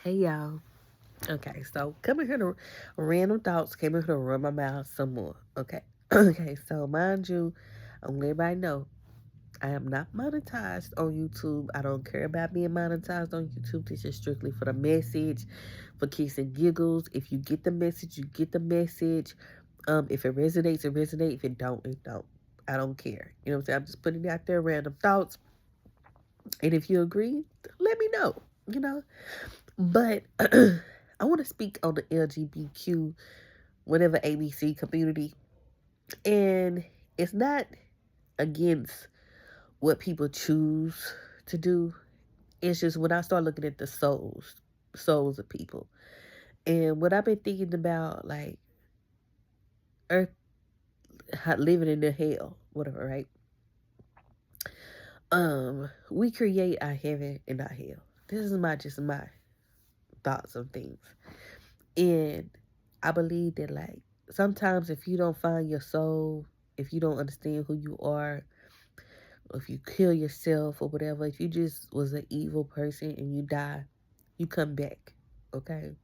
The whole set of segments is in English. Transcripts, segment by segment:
Hey y'all. Okay, so coming here to random thoughts, came in here to run my mouth some more. Okay. Okay, so mind you, I'm letting everybody know I am not monetized on YouTube. I don't care about being monetized on YouTube. This is strictly for the message, for kicks and giggles. If you get the message, you get the message. If it resonates, it resonates. If it don't, it don't. I don't care. You know what I'm saying? I'm just putting it out there, random thoughts. And if you agree, let me know. You know? But I want to speak on the LGBTQ, whatever ABC community. And it's not against what people choose to do. It's just when I start looking at the souls of people. And what I've been thinking about, like, Earth living in the hell, whatever, right? We create our heaven and our hell. This is my thoughts on things. And I believe that, like, sometimes if you don't find your soul, if you don't understand who you are, or if you kill yourself or whatever, if you just was an evil person and you die, you come back, okay?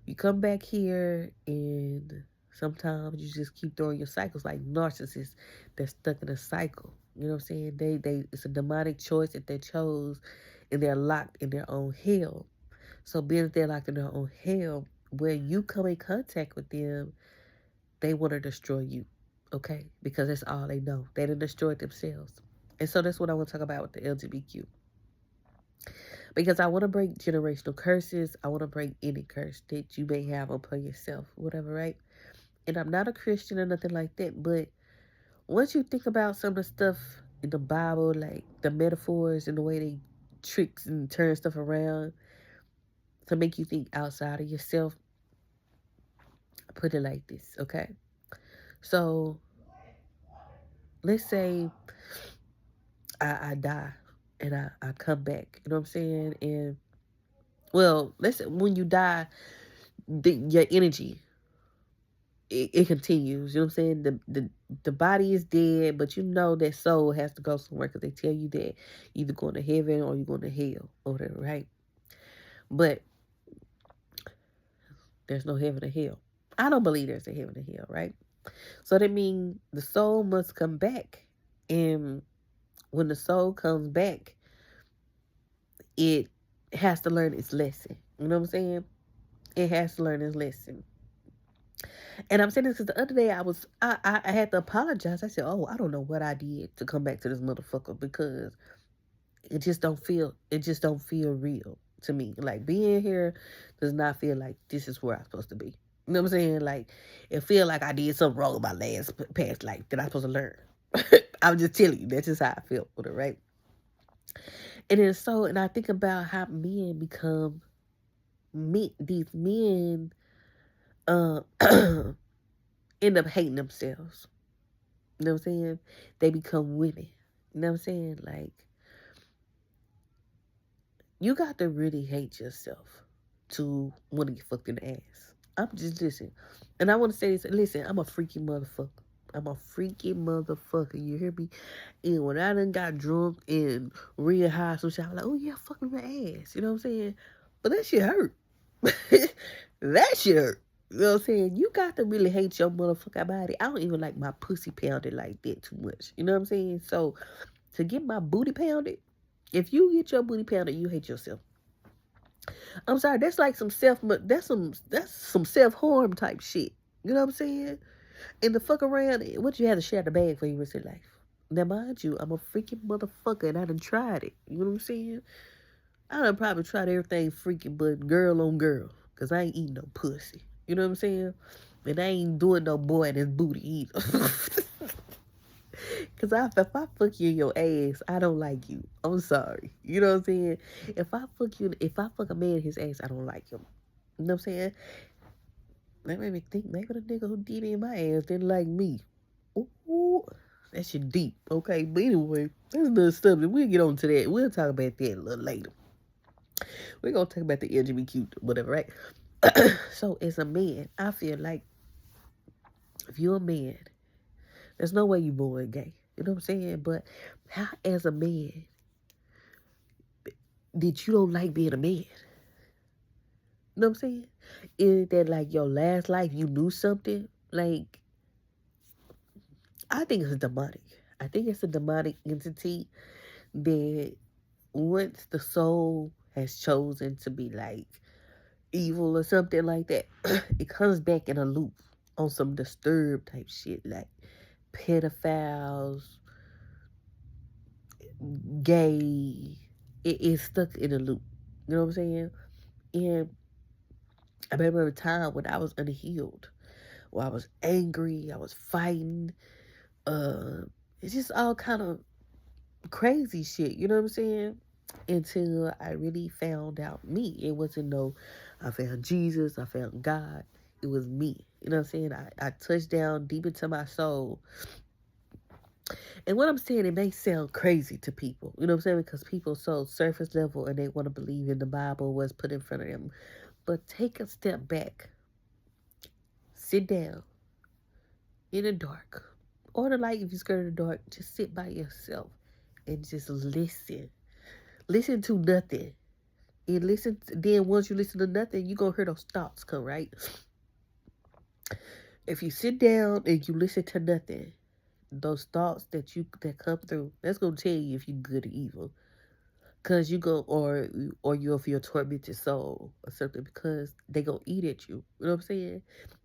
You come back here, and sometimes you just keep throwing your cycles like narcissists. They're stuck in a cycle. You know what I'm saying? They it's a demonic choice that they chose, and they're locked in their own hell. So being that they're locked in their own hell, when you come in contact with them, they want to destroy you, okay? Because that's all they know. They done destroyed themselves. And so that's what I want to talk about with the LGBTQ. Because I want to break generational curses. I want to break any curse that you may have upon yourself, whatever, right? And I'm not a Christian or nothing like that, but once you think about some of the stuff in the Bible, like the metaphors and the way they tricks and turn stuff around to make you think outside of yourself, put it like this, okay? So let's say I die and I come back. You know what I'm saying? And well, let's say when you die, your energy it continues. You know what I'm saying? The body is dead, but you know that soul has to go somewhere because they tell you that you either going to heaven or you're going to hell or whatever, right? But there's no heaven or hell. I don't believe there's a heaven or hell, right? So that means the soul must come back, and when the soul comes back, it has to learn its lesson. You know what I'm saying? It has to learn its lesson. And I'm saying this because the other day I had to apologize. I said, "Oh, I don't know what I did to come back to this motherfucker because it just don't feel real to me. Like being here does not feel like this is where I'm supposed to be. You know what I'm saying? Like it feel like I did something wrong in my last past life that I'm supposed to learn. I'm just telling you, that's just how I feel with it, right? And I think about how men become me. These men uh, end up hating themselves. You know what I'm saying? They become women. You know what I'm saying? Like, you got to really hate yourself to want to get fucked in the ass. I'm just listen. And I want to say this. Listen, I'm a freaky motherfucker. I'm a freaky motherfucker. You hear me? And when I done got drunk and real high, some shit, I'm like, oh yeah, fucking my ass. You know what I'm saying? But that shit hurt. That shit hurt. You know what I'm saying? You got to really hate your motherfucking body. I don't even like my pussy pounded like that too much. You know what I'm saying? So to get my booty pounded, if you get your booty pounded, you hate yourself. I'm sorry, that's like that's some self harm type shit. You know what I'm saying? And the fuck around, what you have to share the bag for you rest of your life. Now mind you, I'm a freaking motherfucker and I done tried it. You know what I'm saying? I done probably tried everything freaking but girl on girl. Cause I ain't eating no pussy. You know what I'm saying? And I ain't doing no boy in his booty either. Cause if I fuck you in your ass, I don't like you. I'm sorry. You know what I'm saying? If I fuck a man in his ass, I don't like him. You know what I'm saying? That made me think maybe the nigga who did it in my ass didn't like me. Ooh, that shit deep. Okay, but anyway, that's another subject. We'll get on to that. We'll talk about that a little later. We're gonna talk about the LGBTQ, whatever, right? So as a man, I feel like if you're a man, there's no way you born gay. You know what I'm saying? But how, as a man, that you don't like being a man? You know what I'm saying? Is that like your last life you knew something? Like, I think it's demonic. I think it's a demonic entity that once the soul has chosen to be like evil or something like that, it comes back in a loop on some disturbed type shit like pedophiles, gay. It is stuck in a loop. You know what I'm saying? And I remember a time when I was unhealed, where I was angry, I was fighting. Uh, it's just all kind of crazy shit. You know what I'm saying? Until I really found out me. It wasn't no, I found Jesus, I found God. It was me. You know what I'm saying? I touched down deep into my soul. And what I'm saying, it may sound crazy to people. You know what I'm saying? Because people so surface level and they want to believe in the Bible, what's put in front of them. But take a step back. Sit down in the dark. Or the light if you're scared of the dark. Just sit by yourself and just listen. Listen to nothing. And listen, then once you listen to nothing, you're going to hear those thoughts come, right? If you sit down and you listen to nothing, those thoughts that come through, that's going to tell you if you're good or evil. Because you go, or you if you're a tormented soul or something, because they going to eat at you. You know what I'm saying?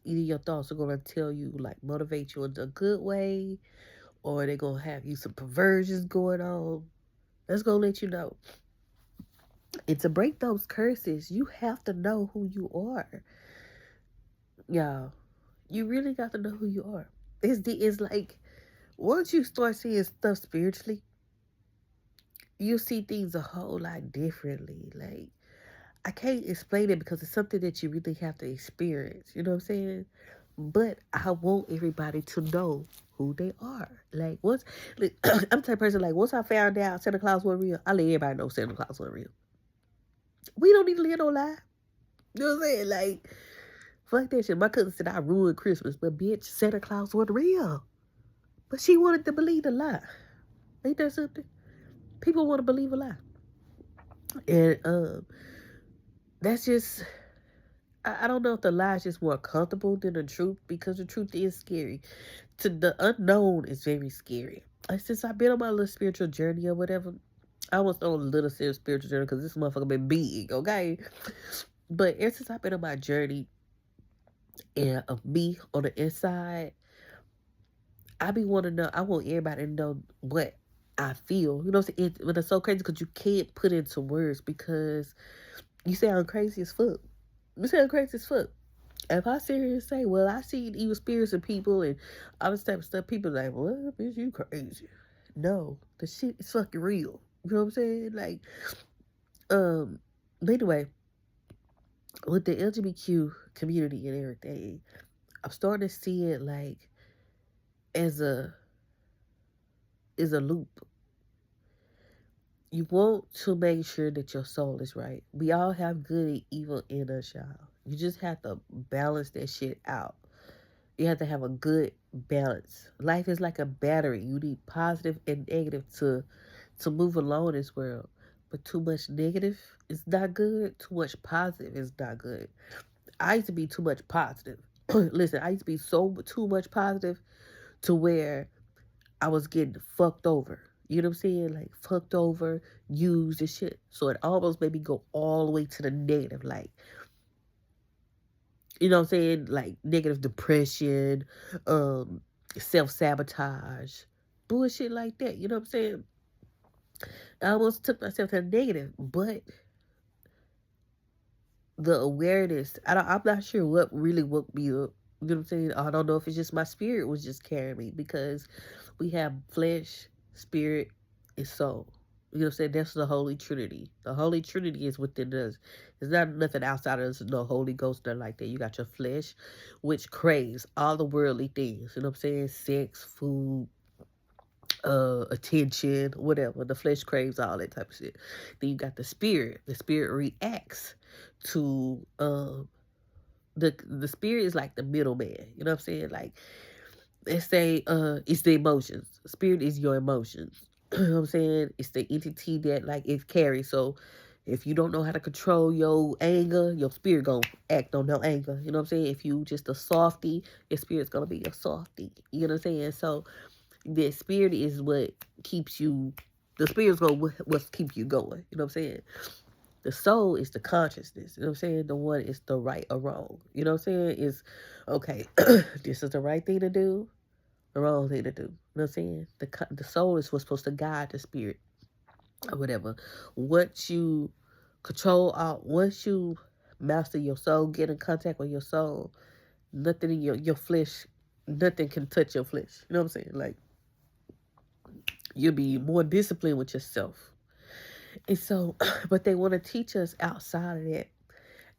Either your thoughts are going to tell you, like, motivate you in a good way, or they're going to have you some perversions going on. That's going to let you know. And to break those curses, you have to know who you are. Y'all, you really got to know who you are. It's like, once you start seeing stuff spiritually, you see things a whole lot differently. Like, I can't explain it because it's something that you really have to experience. You know what I'm saying? But I want everybody to know who they are. Like, like, I'm the type of person, like, once I found out Santa Claus wasn't real, I let everybody know Santa Claus wasn't real. We don't need to live no lie. You know what I'm saying? Like, fuck that shit. My cousin said I ruined Christmas, but bitch, Santa Claus wasn't real. But she wanted to believe the lie. Ain't that something? People want to believe a lie. And that's just, I don't know if the lie is just more comfortable than the truth, because the truth is scary. To the unknown is very scary. Like, since I've been on my little spiritual journey or whatever, I was on a little spiritual journey because this motherfucker been big, okay? But ever since I've been on my journey and of me on the inside, I be wanting to know, I want everybody to know what I feel. You know what I'm saying? But it's so crazy because you can't put into words because you sound crazy as fuck. You sound crazy as fuck. If I sit here and say, well, I see evil spirits in people and all this type of stuff, people are like, well, bitch, you crazy. No, the shit is fucking real. You know what I'm saying? Like, but anyway, with the LGBTQ community and everything, I'm starting to see it like as a loop. You want to make sure that your soul is right. We all have good and evil in us, y'all. You just have to balance that shit out. You have to have a good balance. Life is like a battery. You need positive and negative to move along in this world. But too much negative is not good. Too much positive is not good. I used to be too much positive. Listen, I used to be too much positive to where I was getting fucked over. You know what I'm saying? Like, fucked over, used and shit. So it almost made me go all the way to the negative. Like, you know what I'm saying? Like, negative depression, self-sabotage, bullshit like that. You know what I'm saying? I almost took myself to the negative. But the awareness, I'm not sure what really woke me up. You know what I'm saying? I don't know if it's just my spirit was just carrying me, because we have flesh, spirit, and soul. You know what I'm saying? That's the Holy Trinity. The Holy Trinity is within us. There's not nothing outside of us, no Holy Ghost, nothing like that. You got your flesh, which craves all the worldly things. You know what I'm saying? Sex, food, attention, whatever. The flesh craves all that type of shit. Then you got the spirit. The spirit reacts to the spirit is like the middleman. You know what I'm saying? Like, let's say it's the emotions. Spirit is your emotions. You know what I'm saying? It's the entity that, like, it carries. So If you don't know how to control your anger, your spirit gonna act on no anger. You know what I'm saying? If you just a softy, your spirit's gonna be a softy. You know what I'm saying? So the spirit is what keeps you. The spirit's gonna what keep you going. You know what I'm saying? The soul is the consciousness. You know what I'm saying? The one is the right or wrong. You know what I'm saying? Is okay. This is the right thing to do. The wrong thing to do. You know what I'm saying? The soul is what's supposed to guide the spirit or whatever. Once you once you master your soul, get in contact with your soul, nothing in your flesh, nothing can touch your flesh. You know what I'm saying? Like, you'll be more disciplined with yourself. And so, but they want to teach us outside of that.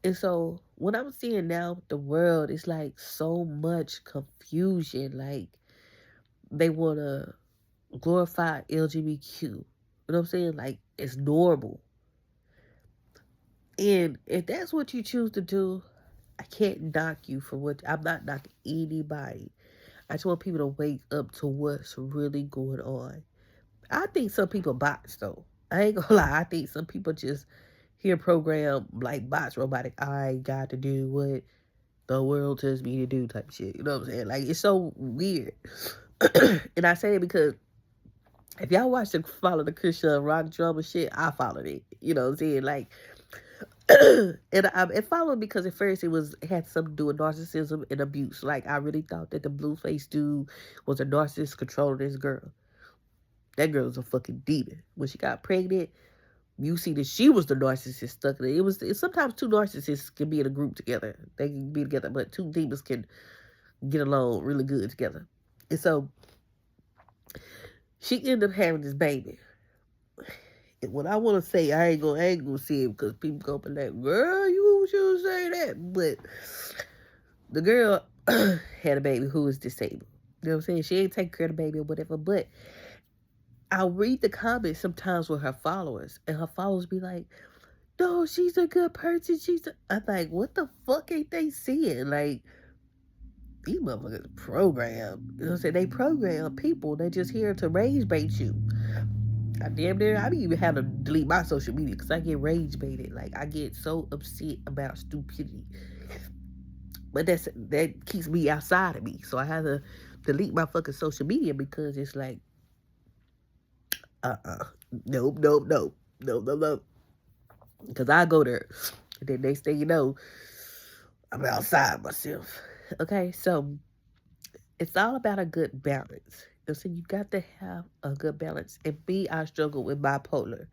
And so, what I'm seeing now, the world is like so much confusion. Like, they want to glorify LGBTQ. You know what I'm saying? Like, it's normal. And if that's what you choose to do, I can't knock you for what. I'm not knocking anybody. I just want people to wake up to what's really going on. I think some people bots though. I ain't gonna lie. I think some people just hear program like bots, robotic. I got to do what the world tells me to do type shit. You know what I'm saying? Like, it's so weird. And I say it because if y'all watch the follow the Christian rock drama shit, I followed it. You know what I'm saying? Like, and I followed because at first it had something to do with narcissism and abuse. Like, I really thought that the Blueface dude was a narcissist controlling this girl. That girl was a fucking demon. When she got pregnant, you see that she was the narcissist stuck in it. Sometimes two narcissists can be in a group together. They can be together, but two demons can get along really good together. And so she ended up having this baby. And what I want to say, I ain't gonna say it because people gonna be like, girl, you should say that. But the girl had a baby who was disabled. You know what I'm saying? She ain't taking care of the baby or whatever. But I'll read the comments sometimes with her followers, and her followers be like, no, she's a good person. I'm like, what the fuck ain't they seeing? Like, these motherfuckers program. You know what I'm saying? They program people. They just here to rage bait you. I damn near, I be even have to delete my social media because I get rage baited. Like, I get so upset about stupidity. But that keeps me outside of me. So I have to delete my fucking social media because it's like, nope, nope, nope, nope, nope, nope. Because I go there. And then next thing you know, I'm outside myself. Okay, so it's all about a good balance. So you got to have a good balance. And I struggle with bipolar.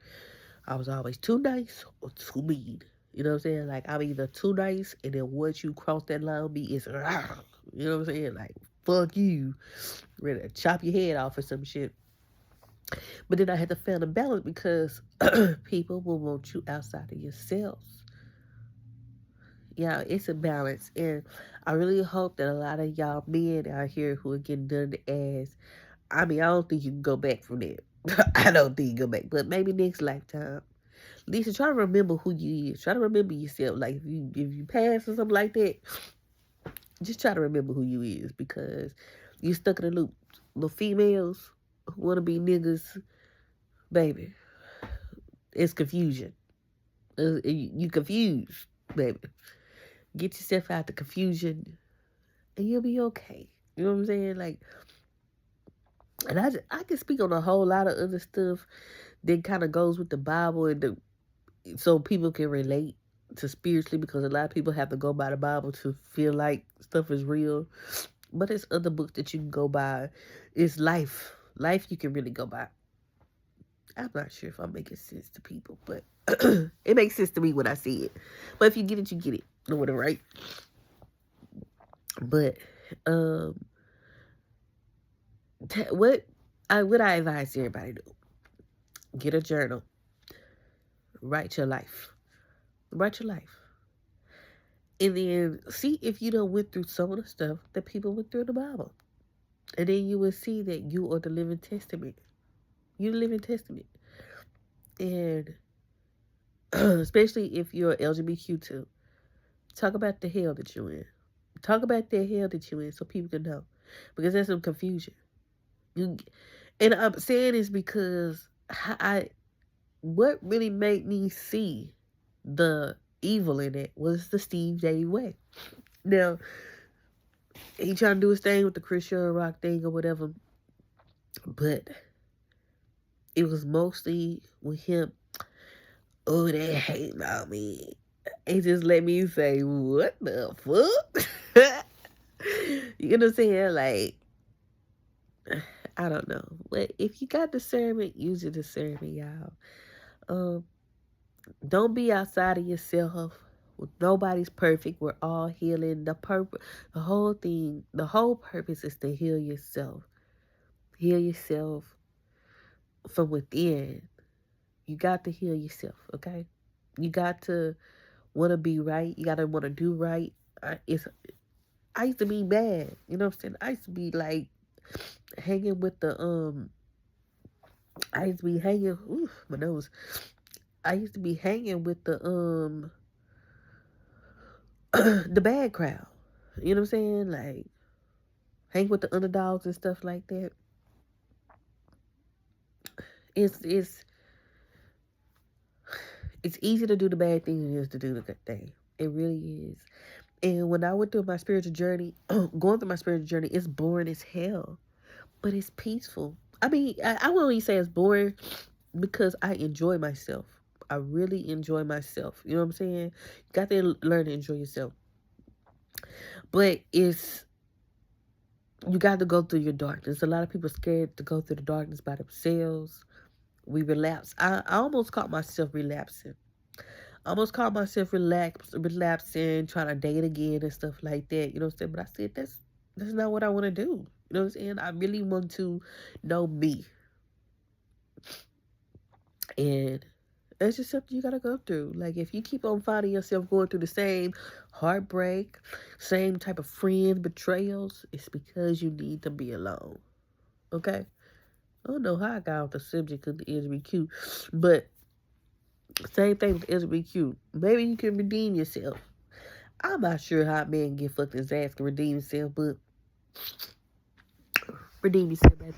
I was always too nice or too mean. You know what I'm saying? Like, I'm either too nice, and then once you cross that line with me, it's, you know what I'm saying? Like, fuck you. Ready to chop your head off or some shit. But then I had to find a balance because people will want you outside of yourself. Yeah, it's a balance. And I really hope that a lot of y'all men out here who are getting done as, I mean, I don't think you can go back from that. I don't think you can go back. But maybe next lifetime. Lisa, try to remember who you is. Try to remember yourself. Like, if you pass or something like that, just try to remember who you is, because you stuck in a loop. The females who want to be niggas, baby, it's confusion. You confused, baby. Get yourself out the confusion, and you'll be okay. You know what I'm saying? Like, and I can speak on a whole lot of other stuff that kind of goes with the Bible, and so people can relate to spiritually, because a lot of people have to go by the Bible to feel like stuff is real. But it's other books that you can go by. It's life. Life you can really go by. I'm not sure if I'm making sense to people, but it makes sense to me when I see it. But if you get it, you get it. Know what, right? But what I advise everybody to do: get a journal, write your life, and then see if you done went through some of the stuff that people went through in the Bible, and then you will see that you are the living testament. You're the living testament, and especially if you're LGBTQ2, talk about the hell that you're in. Talk about the hell that you're in so people can know, because there's some confusion. And I'm saying this because what really made me see the evil in it was the Steve J way. Now, he trying to do his thing with the Christian rock thing or whatever, but it was mostly with him. Oh, they hate about me. It just let me say, what the fuck? You know what I'm saying? Like, I don't know. But if you got discernment, use your discernment, y'all. Um, don't be outside of yourself. Nobody's perfect. We're all healing. The whole thing, the whole purpose is to heal yourself. Heal yourself from within. You got to heal yourself, okay? You got to want to be right. You got to want to do right. I used to be mad. You know what I'm saying? I used to be like hanging with the I used to be hanging. Ooh, my nose. I used to be hanging with the the bad crowd. You know what I'm saying? Like hang with the underdogs and stuff like that. It's it's easy to do the bad thing than it is to do the good thing. It really is. And when I went through my spiritual journey, going through my spiritual journey, it's boring as hell, but it's peaceful. I mean, I won't even say it's boring because I enjoy myself. I really enjoy myself. You know what I'm saying? You got to learn to enjoy yourself. But you got to go through your darkness. A lot of people are scared to go through the darkness by themselves. We relapse. I almost caught myself relapsing. I almost caught myself relapsing, trying to date again and stuff like that. You know what I'm saying? But I said, that's not what I want to do. You know what I'm saying? I really want to know me. And that's just something you gotta go through. Like if you keep on finding yourself going through the same heartbreak, same type of friend betrayals, it's because you need to be alone. Okay? I don't know how I got off the subject of the LGBTQ, but same thing with LGBTQ. Maybe you can redeem yourself. I'm not sure how a man get fucked his ass can redeem himself, but redeem yourself, baby.